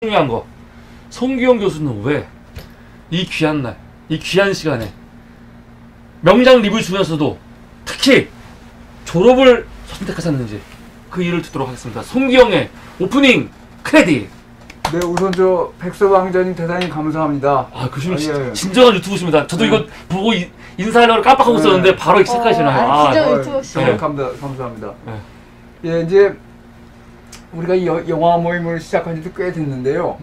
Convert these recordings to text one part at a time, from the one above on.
중요한 거, 송기영 교수는 왜 이 귀한 날, 이 귀한 시간에 명장 리뷰 중에서도 특히 졸업을 선택하셨는지 그 일을 듣도록 하겠습니다. 송기영의 오프닝 크레딧. 네, 우선 저 백서왕자님 대단히 감사합니다. 아, 교수님 진정한 유튜브십니다. 저도 이거 보고 인사하려고 깜빡하고 있었는데 바로 시작하시나요? 진짜 유튜버시죠. 감사합니다. 예, 이제 우리가 이 영화 모임을 시작한 지도 꽤 됐는데요.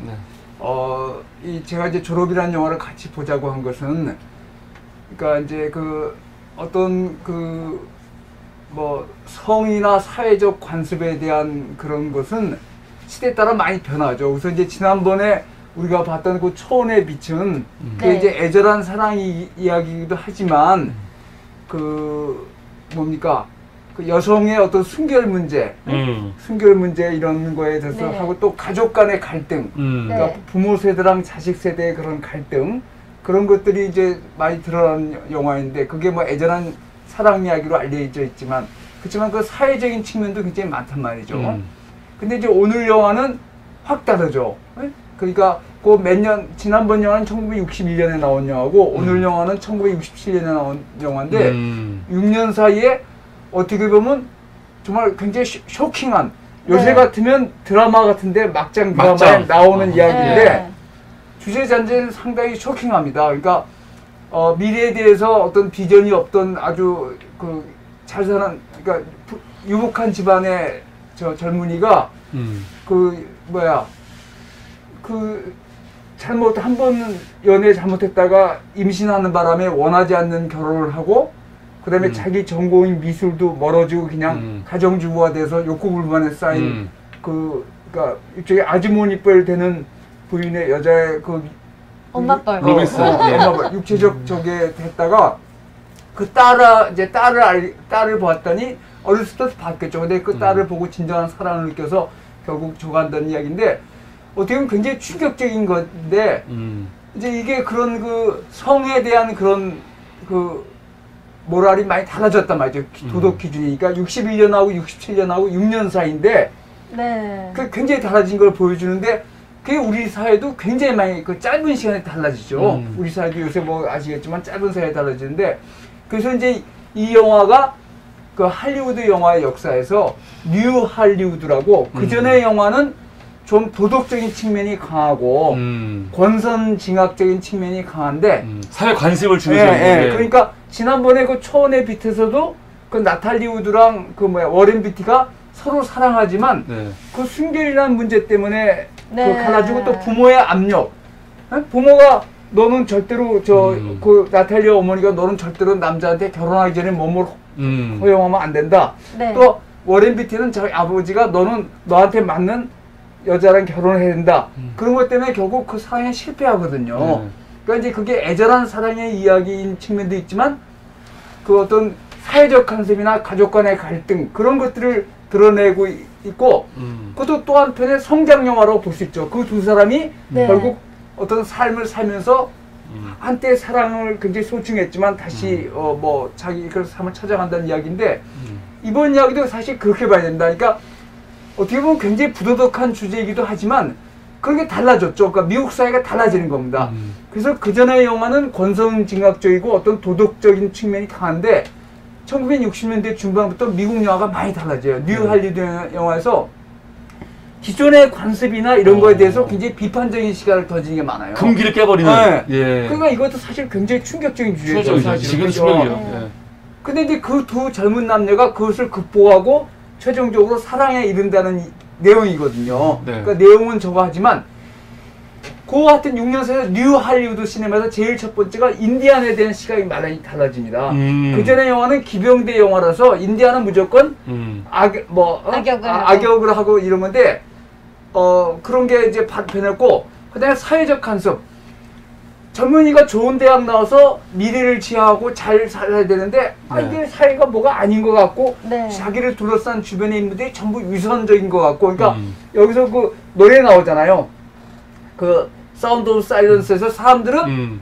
제가 이제 졸업이라는 영화를 같이 보자고 한 것은, 그러니까 이제 그 어떤 그 뭐 성이나 사회적 관습에 대한 그런 것은 시대에 따라 많이 변하죠. 우선 이제 지난번에 우리가 봤던 그 초원의 빛은 그게 이제 애절한 사랑 이야기이기도 하지만 그 뭡니까? 그 여성의 어떤 순결 문제, 순결 문제 이런 거에 대해서 하고 또 가족 간의 갈등, 그러니까 부모 세대랑 자식 세대의 그런 갈등, 그런 것들이 이제 많이 드러난 영화인데, 그게 뭐 애절한 사랑 이야기로 알려져 있지만, 그렇지만 그 사회적인 측면도 굉장히 많단 말이죠. 근데 이제 오늘 영화는 확 다르죠. 그러니까 그 지난번 영화는 1961년에 나온 영화고, 오늘 영화는 1967년에 나온 영화인데, 6년 사이에 어떻게 보면 정말 굉장히 쇼킹한, 요새 같으면 드라마 같은데 막장 드라마에 나오는 이야기인데, 주제 자체는 상당히 쇼킹합니다. 그러니까 미래에 대해서 어떤 비전이 없던 아주 그 잘 사는, 그러니까 유복한 집안의 저 젊은이가 한 번 연애 잘못했다가 임신하는 바람에 원하지 않는 결혼을 하고, 그 다음에 자기 전공인 미술도 멀어지고 그냥 가정주부가 돼서 욕구불만에 쌓인 그러니까 일종의 아주머니뻘 되는 부인의 여자의 그 엄마뻘. 엄마뻘 육체적 저게 됐다가 그 딸을 보았더니 어렸을 때부터 봤겠죠. 근데 그 딸을 보고 진정한 사랑을 느껴서 결국 줘간다는 이야기인데, 어떻게 보면 굉장히 충격적인 건데, 이제 이게 그런 그 성에 대한 그런 그 모랄이 많이 달라졌단 말이죠. 도덕 기준이. 그러니까 61년하고 67년하고 6년 사이인데, 그 굉장히 달라진 걸 보여주는데, 그게 우리 사회도 굉장히 많이 그 짧은 시간에 달라지죠. 우리 사회도 요새 뭐 아시겠지만 짧은 사이에 달라지는데, 그래서 이제 이 영화가 그 할리우드 영화의 역사에서 뉴 할리우드라고, 그 전의 영화는 좀 도덕적인 측면이 강하고 권선징악적인 측면이 강한데 사회 관습을 중요시하는 그러니까 지난번에 그 초원의 빛에서도 그 나탈리 우드랑 그 워렌 비티가 서로 사랑하지만 그 순결이라는 문제 때문에 그 갈라지고, 또 부모의 압력, 부모가 너는 절대로 그 나탈리 어머니가 너는 절대로 남자한테 결혼하기 전에 몸을 허용하면 안 된다. 또 워렌 비티는 저희 아버지가 너는 너한테 맞는 여자랑 결혼을 해야 된다. 그런 것 때문에 결국 그 사랑에 실패하거든요. 그러니까 이제 그게 애절한 사랑의 이야기인 측면도 있지만, 그 어떤 사회적 컨셉이나 가족 간의 갈등, 그런 것들을 드러내고 있고, 그것도 또 한편의 성장 영화라고 볼 수 있죠. 그 두 사람이 결국 어떤 삶을 살면서 한때 사랑을 굉장히 소중했지만 다시 자기 그 삶을 찾아간다는 이야기인데, 이번 이야기도 사실 그렇게 봐야 된다. 그러니까 어떻게 보면 굉장히 부도덕한 주제이기도 하지만 그런 게 달라졌죠. 그러니까 미국 사회가 달라지는 겁니다. 그래서 그 전의 영화는 권선징악적이고 어떤 도덕적인 측면이 강한데, 1960년대 중반부터 미국 영화가 많이 달라져요. 뉴 할리우드 영화에서 기존의 관습이나 이런 거에 대해서 굉장히 비판적인 시각을 던지는 게 많아요. 금기를 깨버리는. 그러니까 이것도 사실 굉장히 충격적인 주제죠. 사실. 지금 충격이에요. 근데 이제 그 두 젊은 남녀가 그것을 극복하고 최종적으로 사랑에 이른다는 내용이거든요. 그러니까 내용은 저거 하지만, 그 하여튼 6년 사이에 뉴 할리우드 시네마에서 제일 첫 번째가 인디안에 대한 시각이 많이 달라집니다. 그 전에 영화는 기병대 영화라서 인디안은 무조건 악역을 하고 이런 건데, 그런 게 이제 변했고, 그 다음에 사회적 간섭. 젊은이가 좋은 대학 나와서 미래를 지향하고 잘 살아야 되는데, 이게 사회가 뭐가 아닌 것 같고, 자기를 둘러싼 주변의 인물들이 전부 위선적인 것 같고, 그러니까 여기서 그 노래 나오잖아요. 그 사운드 오브 사일런스에서 사람들은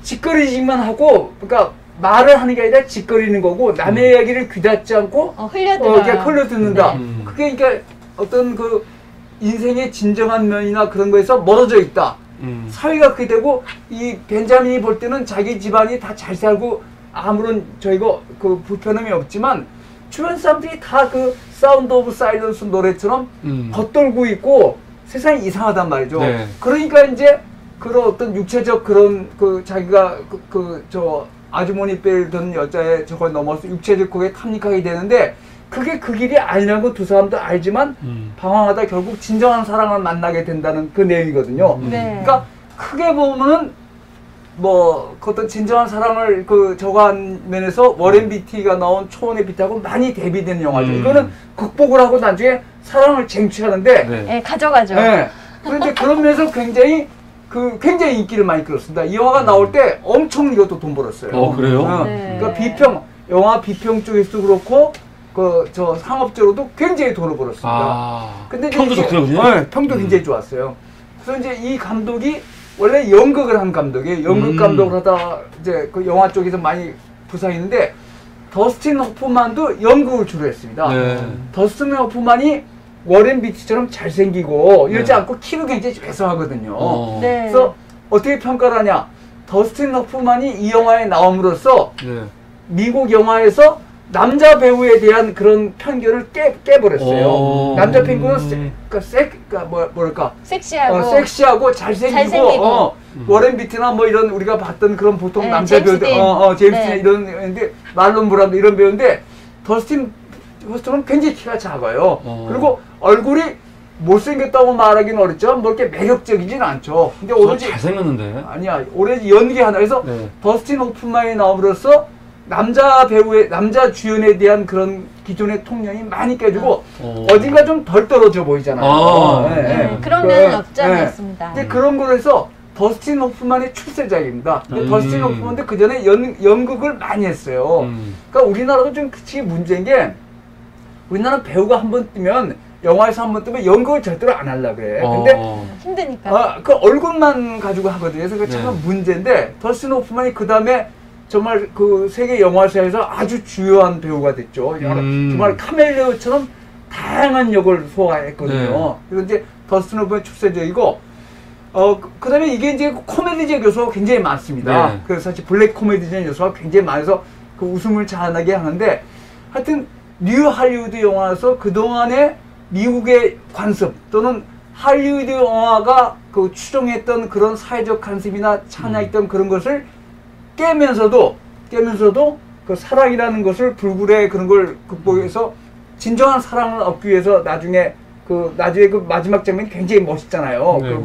짓거리기만 하고, 그러니까 말을 하는 게 아니라 짓거리는 거고, 남의 이야기를 귀닫지 않고 흘려듣는다. 그게 그러니까 어떤 그 인생의 진정한 면이나 그런 거에서 멀어져 있다. 사회가 그렇게 되고 이 벤자민이 볼 때는 자기 집안이 다 잘 살고 아무런 저희가 그 불편함이 없지만 주변 사람들이 다 그 사운드 오브 사일런스 노래처럼 겉돌고 있고 세상이 이상하단 말이죠. 네. 그러니까 이제 그런 어떤 육체적 그런 그 자기가 저 아주머니 빼던 여자의 저걸 넘어서 육체적 그게 탐닉하게 되는데 그게 그 길이 아니라는 건 두 사람도 알지만 방황하다 결국 진정한 사랑을 만나게 된다는 그 내용이거든요. 네. 그러니까 크게 보면은 뭐 그 어떤 진정한 사랑을 그 저거한 면에서 워렌 비티가 나온 초원의 빛하고 많이 대비되는 영화죠. 이거는 극복을 하고 나중에 사랑을 쟁취하는데 네. 네, 가져가죠. 네. 그런데 그런 면에서 굉장히 인기를 많이 끌었습니다. 이 영화가 나올 때 엄청 이것도 돈 벌었어요. 그래요? 네. 그러니까 영화 비평 쪽에서도 그렇고 저 상업적으로도 굉장히 돈을 벌었습니다. 근데 이제 평도 이게- 좋더라고요. 네, 평도 굉장히 좋았어요. 그래서 이제 이 감독이 원래 연극을 한 감독이에요. 연극 감독을 하다 이제 그 영화 쪽에서 많이 부상했는데 더스틴 호프만도 연극을 주로 했습니다. 네. 더스틴 호프만이 워렌 비티처럼 잘생기고 이러지 네. 않고 키도 굉장히 왜소하거든요. 네. 그래서 어떻게 평가를 하냐? 더스틴 호프만이 이 영화에 나옴으로써 네. 미국 영화에서 남자 배우에 대한 그런 편견을 깨버렸어요. 남자 배우는 뭐랄까 섹시하고 잘생기고 워렌 비티나 뭐 이런 우리가 봤던 그런 보통 네, 남자 제임스 배우들 딘. 제임스 네. 딘 이런 배우인데 말론 브란도 이런 배우인데 더스틴 호스턴은 굉장히 키가 작아요. 그리고 얼굴이 못생겼다고 말하기는 어렵지만 뭐 이렇게 매력적이진 않죠. 근데 오로지 잘생겼는데. 아니야 오로지 연기 하나 해서 네. 더스틴 호프만이 나옴으로써 남자 주연에 대한 그런 기존의 통념이 많이 깨지고 어딘가 좀 덜 떨어져 보이잖아요. 네, 그런 면은 없지 않아 있습니다. 근데 그런 걸로 해서 더스틴 호프만의 출세작입니다. 근데 더스틴 호프만도 그 전에 연극을 많이 했어요. 그러니까 우리나라도 좀 그치 문제인 게 우리나라 배우가 한 번 뜨면 영화에서 한 번 뜨면 연극을 절대로 안 하려고 그래. 근데 힘드니까. 그 얼굴만 가지고 하거든요. 그래서 그게 참 네. 문제인데 더스틴 호프만이 그 다음에 정말 그 세계 영화사에서 아주 주요한 배우가 됐죠. 정말 카멜레오처럼 다양한 역을 소화했거든요. 네. 그리고 이제 더스틴 호프만이 출세적이고 그 다음에 이게 이제 코미디적 요소가 굉장히 많습니다. 네. 그래서 사실 블랙 코미디적 요소가 굉장히 많아서 그 웃음을 자아나게 하는데 하여튼 뉴 할리우드 영화에서 그동안의 미국의 관습 또는 할리우드 영화가 그 추종했던 그런 사회적 관습이나 찬양했던 그런 것을 깨면서도 그 사랑이라는 것을 불굴의 그런 걸 극복해서 진정한 사랑을 얻기 위해서 나중에 그 마지막 장면이 굉장히 멋있잖아요. 네.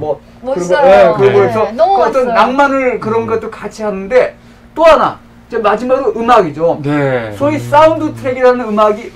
멋있어요. 그런 거에서 너무 그 어떤 멋있어요. 낭만을 그런 것도 같이 하는데 또 하나 이제 마지막으로 음악이죠. 네. 소위 사운드 트랙이라는 음악이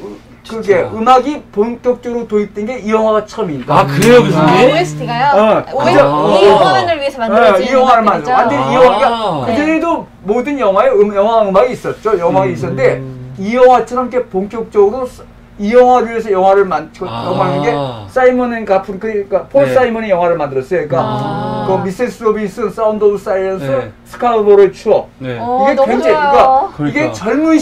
본격적으로 도입된 게 이 영화가 처음입니다. 그래요, 교수님? OST가요? 이 이 영화만을 위해서 만들어진 이 영화를 만들어. 완전히 이 영화가 네. 그전에도 모든 영화에 영화 음악이 있었죠. 영화가 있었는데 이 영화처럼 이렇게 본격적으로 이 영화를 위해서 영화를 만드는 게 사이먼 앤 가funkel 그러니까 폴 사이먼이 영화를 만들었어요. 그러니까 그 미세스 로빈슨, 사운드 오브 사일런스, 스카우보로의 추억. 네. 이게 너무 굉장히 좋아요. 이게 젊은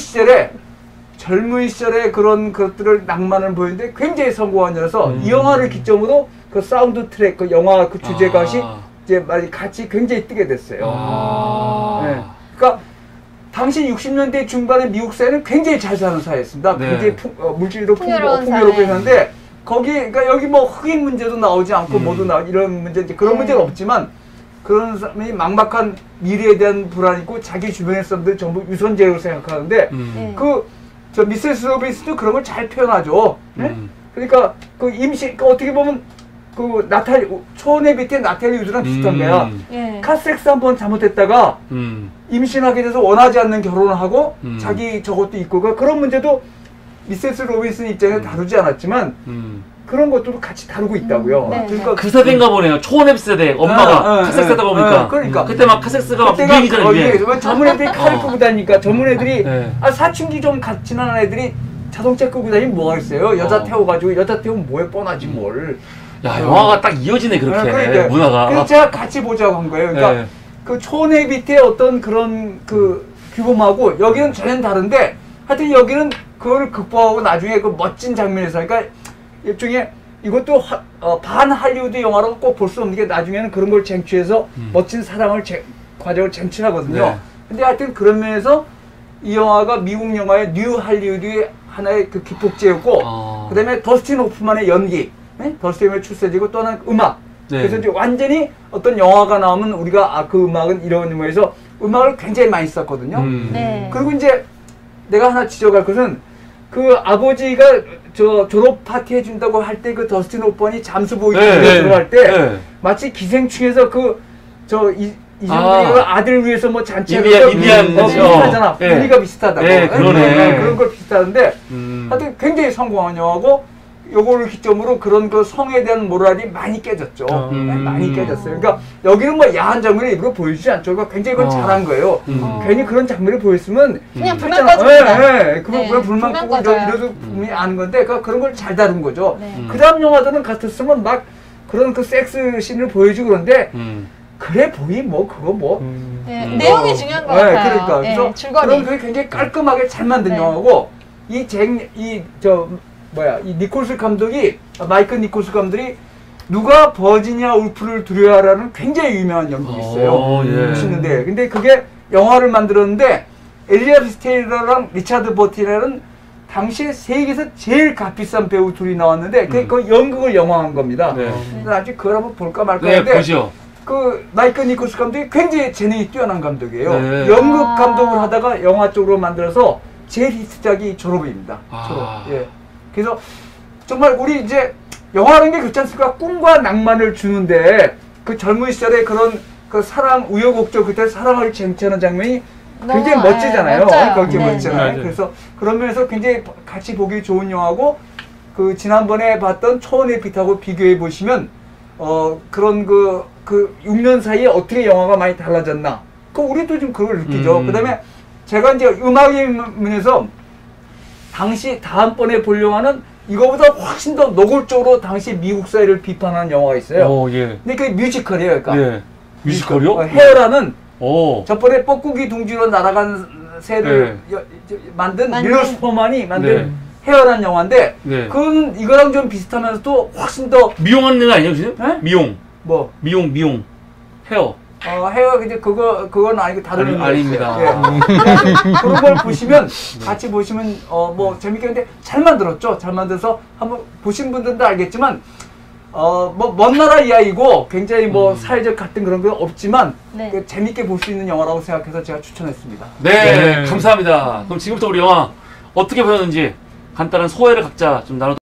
시절에 그런 것들을 낭만을 보이는데 굉장히 성공한 여라서 이 영화를 기점으로 그 사운드 트랙 그 영화 그 주제가 이제 같이 굉장히 뜨게 됐어요. 네. 그러니까 당시 60년대 중반의 미국 사회는 굉장히 잘 사는 사회였습니다. 네. 굉장히 물질도 풍요로운 풍요롭게 사회. 사는데 그러니까 여기 뭐 흑인 문제도 나오지 않고 뭐도 나오고 이런 문제 그런 문제는 없지만 그런 사람이 막막한 미래에 대한 불안이 있고 자기 주변의 사람들 전부 유선제로 생각하는데 저 미세스 로빈슨도 그런 걸 잘 표현하죠. 네? 그러니까 그 그러니까 어떻게 보면 그 초원의 밑에 나탈리 우드랑 비슷한 거야. 카섹스 한번 잘못했다가 임신하게 돼서 원하지 않는 결혼을 하고 자기 저것도 있고 그런 문제도 미세스 로빈슨 입장에서 다루지 않았지만 그런 것도 같이 다루고 있다고요. 그러니까 그 세대인가 보네요. 초원앱 세대 엄마가 카섹스 하다 보니까 그러니까 그때 막 카섹스가 막 유행이잖아요. 유행. 전문 애들이 칼을 끄고 다니니까 전문 애들이 사춘기 좀 지난 애들이 자동차 끄고 다니면 뭐가 있어요. 여자 태워가지고 여자 태우면 뭐에 뻔하지 뭘. 야 영화가 딱 이어지네 그렇게 그러니까. 문화가. 그래서 제가 같이 보자고 한 거예요. 그러니까 그 초원의 밑에 어떤 그런 그 규범하고 여기는 전혀 다른데 하여튼 여기는 그걸 극복하고 나중에 그 멋진 장면에서 그러니까 일종의 이것도 반 할리우드 영화라고 꼭 볼 수 없는 게 나중에는 그런 걸 쟁취해서 멋진 사랑을 과정을 쟁취하거든요. 네. 근데 하여튼 그런 면에서 이 영화가 미국 영화의 뉴 할리우드의 하나의 그 기폭제였고 그다음에 더스틴 호프만의 연기, 네? 더스틴 호프만의 출세지고 또 하나는 음악. 네. 그래서 이제 완전히 어떤 영화가 나오면 우리가 그 음악은 이런 의미에서 음악을 굉장히 많이 썼거든요. 네. 그리고 이제 내가 하나 지적할 것은 그 아버지가 저 졸업 파티 해준다고 할 때 그 더스틴 호프만이 잠수 보이에 들어갈 때 마치 기생충에서 이정도가 아들 위해서 뭐 잔치하면서 비슷하잖아. 분위기가 비슷하다고. 그러네. 그런 걸 비슷하는데 하여튼 굉장히 성공한 영화고 요거를 기점으로 그런 그 성에 대한 모랄이 많이 깨졌죠. 많이 깨졌어요. 그러니까 여기는 뭐 야한 장면을 일부러 보여주지 않죠. 그러니까 굉장히 그건 잘한 거예요. 괜히 그런 장면을 보였으면 그냥 불만 꺼집니다. 그건 불만 끄고 이래도 분명히 아는 건데 그런 걸 잘 다룬 거죠. 네. 그 다음 영화들은 같았으면 막 그런 그 섹스 씬을 보여주고 그런데 그래 보이 뭐 그거 뭐 내용이 중요한 것 같아요. 그러니까 그래서 그런 게 굉장히 깔끔하게 잘 만든 영화고 이 니콜스 감독이 마이클 니콜스 감독이 누가 버지니아 울프를 두려워하라는 굉장히 유명한 연극이 있어요. 보시는데 근데 그게 영화를 만들었는데 엘리자베스 테일러랑 리차드 버티라는 당시에 세계에서 제일 값비싼 배우 둘이 나왔는데 그 연극을 영화한 겁니다. 아직 그걸 한번 볼까 말까 하는데 그 마이클 니콜스 감독이 굉장히 재능이 뛰어난 감독이에요. 연극 감독을 하다가 영화 쪽으로 만들어서 제일 히트작이 졸업입니다. 졸업. 예. 그래서 정말 우리 이제 영화라는 게 그렇지 않습니까? 꿈과 낭만을 주는데 그 젊은 시절에 그런 그 사랑 우여곡절 그때 사랑을 쟁취하는 장면이 굉장히 멋지잖아요. 굉장히 멋지잖아요. 그래서 그런 면에서 굉장히 같이 보기 좋은 영화고 그 지난번에 봤던 초원의 빛하고 비교해 보시면 그런 그 6년 사이에 어떻게 영화가 많이 달라졌나? 그 우리도 좀 그걸 느끼죠. 그다음에 제가 이제 음악의 면에서 당시 다음번에 볼 영화는 이거보다 훨씬 더 노골적으로 당시 미국 사회를 비판하는 영화가 있어요. 근데 그게 뮤지컬이에요. 그러니까. 뮤지컬이요? 헤어라는 저번에 뻐꾸기 둥지로 날아간 새를 만든 밀러 슈퍼만이 만든 헤어라는 영화인데 그건 이거랑 좀 비슷하면서도 훨씬 더 미용하는 데가 아니에요, 지금? 네? 미용. 뭐? 미용. 헤어. 헤어 이제 그건 아니고 다른 의미가 아닙니다. 그런 걸 보시면 같이 보시면 뭐 재밌게 근데 잘 만들었죠. 잘 만들어서 한번 보신 분들도 알겠지만 뭐 먼 나라 이야기고 굉장히 뭐 사회적 갈등 그런 건 없지만 재밌게 볼 수 있는 영화라고 생각해서 제가 추천했습니다. 네, 감사합니다. 그럼 지금부터 우리 영화 어떻게 보셨는지 간단한 소회를 각자 좀 나눠.